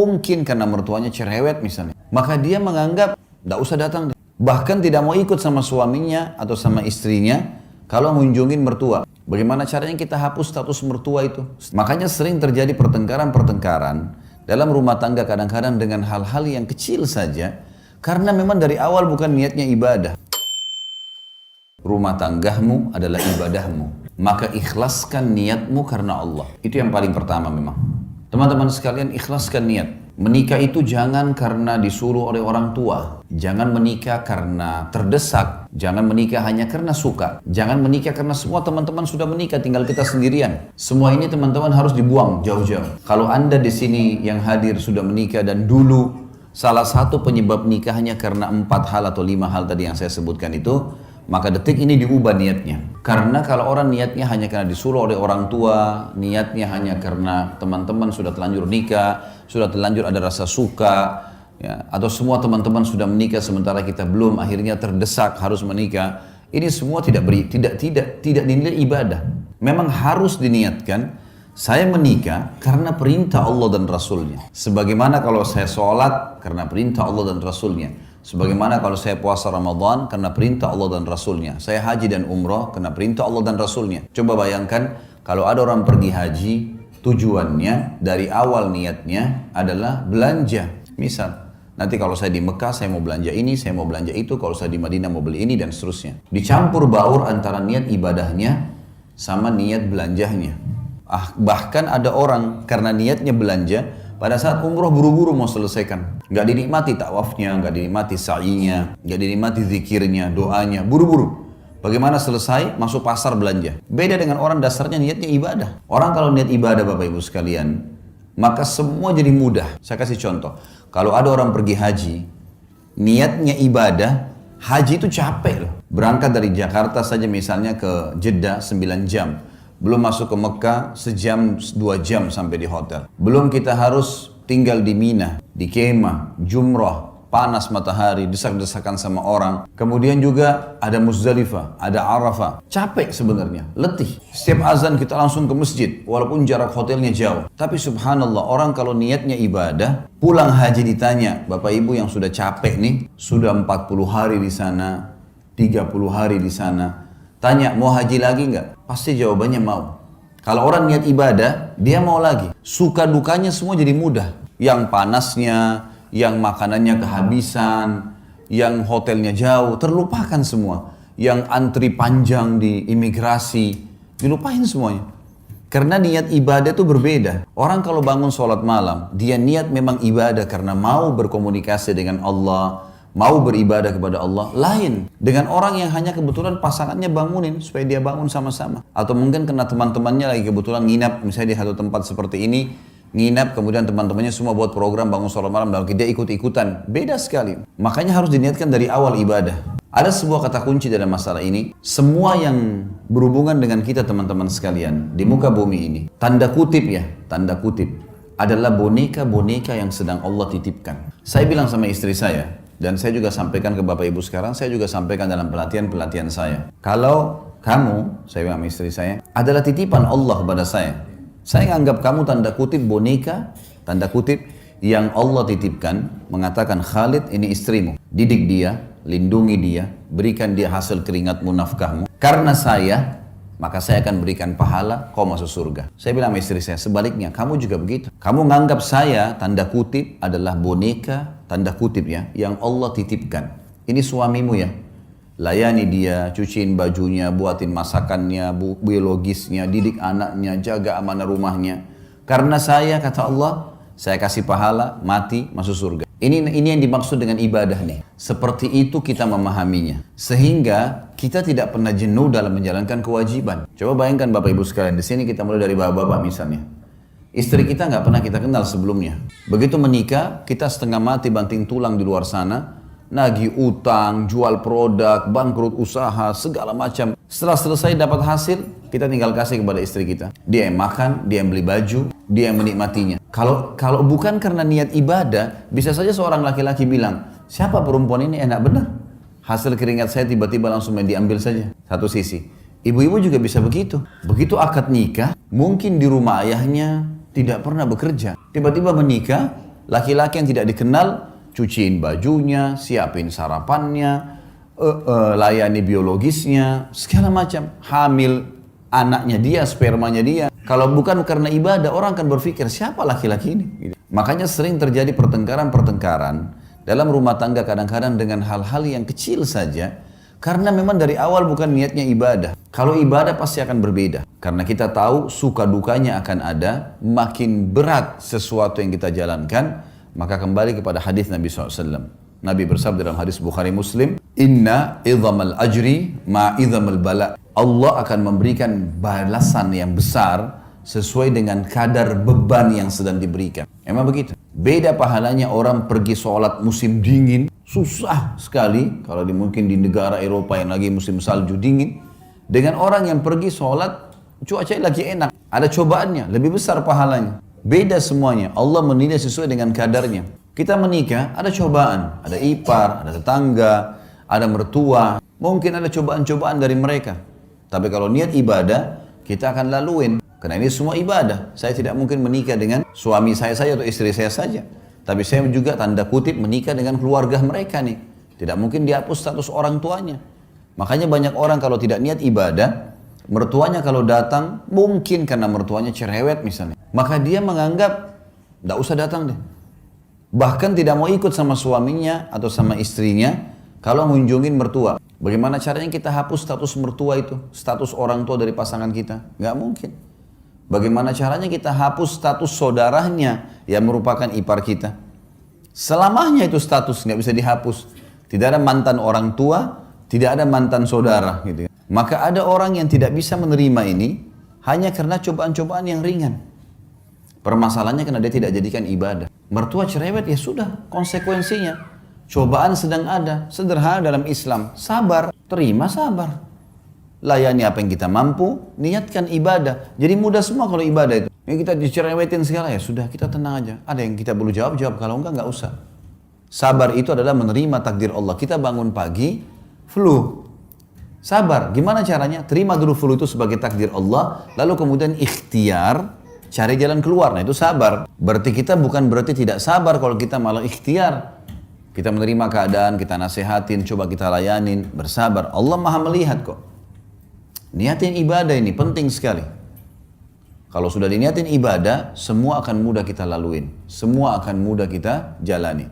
Mungkin karena mertuanya cerewet misalnya. Maka dia menganggap, tidak usah datang. Bahkan tidak mau ikut sama suaminya atau sama istrinya kalau mengunjungin mertua. Bagaimana caranya kita hapus status mertua itu? Makanya sering terjadi pertengkaran-pertengkaran dalam rumah tangga kadang-kadang dengan hal-hal yang kecil saja. Karena memang dari awal bukan niatnya ibadah. Rumah tanggamu adalah ibadahmu. Maka ikhlaskan niatmu karena Allah. Itu yang paling pertama memang. Teman-teman sekalian, ikhlaskan niat. Menikah itu jangan karena disuruh oleh orang tua. Jangan menikah karena terdesak. Jangan menikah hanya karena suka. Jangan menikah karena semua teman-teman sudah menikah, tinggal kita sendirian. Semua ini teman-teman harus dibuang jauh-jauh. Kalau Anda di sini yang hadir sudah menikah dan dulu salah satu penyebab nikahnya karena 4 hal atau 5 hal tadi yang saya sebutkan itu, maka detik ini diubah niatnya. Karena kalau orang niatnya hanya karena disuruh oleh orang tua, niatnya hanya karena teman-teman sudah terlanjur nikah, sudah terlanjur ada rasa suka, ya, atau semua teman-teman sudah menikah sementara kita belum, akhirnya terdesak harus menikah. Ini semua tidak dinilai ibadah. Memang harus diniatkan, saya menikah karena perintah Allah dan Rasulnya. Sebagaimana kalau saya sholat karena perintah Allah dan Rasulnya. Sebagaimana kalau saya puasa Ramadan karena perintah Allah dan Rasulnya. Saya haji dan umrah karena perintah Allah dan Rasulnya. Coba bayangkan kalau ada orang pergi haji, tujuannya dari awal niatnya adalah belanja. Misal, nanti kalau saya di Mekah saya mau belanja ini, saya mau belanja itu. Kalau saya di Madinah mau beli ini dan seterusnya. Dicampur baur antara niat ibadahnya sama niat belanjahnya. Bahkan ada orang karena niatnya belanja, pada saat umroh buru-buru mau selesaikan. Nggak dinikmati tawafnya, nggak dinikmati sa'inya, nggak dinikmati zikirnya, doanya, buru-buru. Bagaimana selesai, masuk pasar belanja. Beda dengan orang dasarnya niatnya ibadah. Orang kalau niat ibadah Bapak Ibu sekalian, maka semua jadi mudah. Saya kasih contoh. Kalau ada orang pergi haji, niatnya ibadah, haji itu capek loh. Berangkat dari Jakarta saja misalnya ke Jeddah 9 jam. Belum masuk ke Mekah sejam 2 jam sampai di hotel. Belum kita harus tinggal di Mina, di kemah, jumrah, panas matahari, desak-desakan sama orang. Kemudian juga ada Muzdalifah, ada Arafah. Capek sebenarnya, letih. Setiap azan kita langsung ke masjid, walaupun jarak hotelnya jauh. Tapi subhanallah, orang kalau niatnya ibadah, pulang haji ditanya, Bapak Ibu yang sudah capek nih, sudah 40 hari di sana, 30 hari di sana. Tanya, mau haji lagi nggak? Pasti jawabannya mau. Kalau orang niat ibadah, dia mau lagi. Suka dukanya semua jadi mudah. Yang panasnya, yang makanannya kehabisan, yang hotelnya jauh, terlupakan semua. Yang antri panjang di imigrasi, dilupain semuanya. Karena niat ibadah itu berbeda. Orang kalau bangun sholat malam, dia niat memang ibadah karena mau berkomunikasi dengan Allah, mau beribadah kepada Allah, lain dengan orang yang hanya kebetulan pasangannya bangunin supaya dia bangun sama-sama, atau mungkin karena teman-temannya lagi kebetulan nginap misalnya di satu tempat seperti ini, nginap kemudian teman-temannya semua buat program bangun sholat malam dan dia ikut-ikutan. Beda sekali. Makanya harus diniatkan dari awal ibadah. Ada sebuah kata kunci dalam masalah ini. Semua yang berhubungan dengan kita teman-teman sekalian di muka bumi ini, tanda kutip ya, tanda kutip, adalah boneka-boneka yang sedang Allah titipkan. Saya bilang sama istri saya, dan saya juga sampaikan ke Bapak Ibu sekarang, saya juga sampaikan dalam pelatihan-pelatihan saya. Kalau kamu, saya bilang sama istri saya, adalah titipan Allah kepada saya. Saya anggap kamu tanda kutip boneka, tanda kutip yang Allah titipkan, mengatakan Khalid ini istrimu. Didik dia, lindungi dia, berikan dia hasil keringatmu, nafkahmu. Karena saya, maka saya akan berikan pahala, kau masuk surga. Saya bilang sama istri saya, sebaliknya, kamu juga begitu. Kamu menganggap saya, tanda kutip, adalah boneka, tanda kutip ya, yang Allah titipkan. Ini suamimu ya. Layani dia, cuciin bajunya, buatin masakannya, biologisnya, didik anaknya, jaga amanah rumahnya. Karena saya, kata Allah, saya kasih pahala, mati, masuk surga. Ini yang dimaksud dengan ibadah nih. Seperti itu kita memahaminya. Sehingga kita tidak pernah jenuh dalam menjalankan kewajiban. Coba bayangkan Bapak Ibu sekalian, di sini kita mulai dari bapak-bapak misalnya. Istri kita nggak pernah kita kenal sebelumnya. Begitu menikah, kita setengah mati banting tulang di luar sana. Nagih utang, jual produk, bangkrut usaha, segala macam. Setelah selesai dapat hasil, kita tinggal kasih kepada istri kita. Dia yang makan, dia yang beli baju, dia yang menikmatinya. Kalau bukan karena niat ibadah, bisa saja seorang laki-laki bilang, siapa perempuan ini enak benar. Hasil keringat saya tiba-tiba langsung diambil saja. Satu sisi. Ibu-ibu juga bisa begitu. Begitu akad nikah, mungkin di rumah ayahnya tidak pernah bekerja. Tiba-tiba menikah, Laki-laki yang tidak dikenal, cuciin bajunya, siapin sarapannya, layani biologisnya, segala macam. Hamil anaknya dia, spermanya dia. Kalau bukan karena ibadah, orang akan berpikir, siapa laki-laki ini? Gitu. Makanya sering terjadi pertengkaran-pertengkaran dalam rumah tangga kadang-kadang dengan hal-hal yang kecil saja. Karena memang dari awal bukan niatnya ibadah. Kalau ibadah pasti akan berbeda. Karena kita tahu suka dukanya akan ada. Makin berat sesuatu yang kita jalankan, maka kembali kepada hadis Nabi SAW. Nabi bersabda dalam hadis Bukhari Muslim, Inna idhamal ajri ma'idhamal bala. Allah akan memberikan balasan yang besar sesuai dengan kadar beban yang sedang diberikan. Emang begitu. Beda pahalanya orang pergi sholat musim dingin. Susah sekali kalau mungkin di negara Eropa yang lagi musim salju dingin. Dengan orang yang pergi sholat, cuaca lagi enak. Ada cobaannya, lebih besar pahalanya. Beda semuanya. Allah menilai sesuai dengan kadarnya. Kita menikah, ada cobaan. Ada ipar, ada tetangga, ada mertua. Mungkin ada cobaan-cobaan dari mereka. Tapi kalau niat ibadah, kita akan laluin. Karena ini semua ibadah. Saya tidak mungkin menikah dengan suami saya saja atau istri saya saja. Tapi saya juga tanda kutip menikah dengan keluarga mereka nih. Tidak mungkin dihapus status orang tuanya. Makanya banyak orang kalau tidak niat ibadah, mertuanya kalau datang, mungkin karena mertuanya cerewet misalnya. Maka dia menganggap, tidak usah datang deh. Bahkan tidak mau ikut sama suaminya atau sama istrinya kalau mengunjungin mertua. Bagaimana caranya kita hapus status mertua itu? Status orang tua dari pasangan kita? Nggak mungkin. Bagaimana caranya kita hapus status saudaranya yang merupakan ipar kita? Selamanya itu status nggak bisa dihapus. Tidak ada mantan orang tua, tidak ada mantan saudara. Gitu. Maka ada orang yang tidak bisa menerima ini hanya karena cobaan-cobaan yang ringan. Permasalahannya karena dia tidak jadikan ibadah. Mertua cerewet ya sudah konsekuensinya. Cobaan sedang ada, sederhana dalam Islam. Sabar, terima sabar. Layani apa yang kita mampu, niatkan ibadah. Jadi mudah semua kalau ibadah itu. Yang kita dicerewetin segala, ya sudah kita tenang aja. Ada yang kita perlu jawab, kalau enggak usah. Sabar itu adalah menerima takdir Allah. Kita bangun pagi, flu. Sabar, gimana caranya? Terima dulu flu itu sebagai takdir Allah, lalu kemudian ikhtiar, cari jalan keluar. Nah itu sabar. Berarti kita bukan berarti tidak sabar kalau kita malah ikhtiar. Kita menerima keadaan, kita nasihatin, coba kita layanin, bersabar. Allah maha melihat kok. Niatin ibadah ini penting sekali. Kalau sudah diniatin ibadah, semua akan mudah kita laluin. Semua akan mudah kita jalani.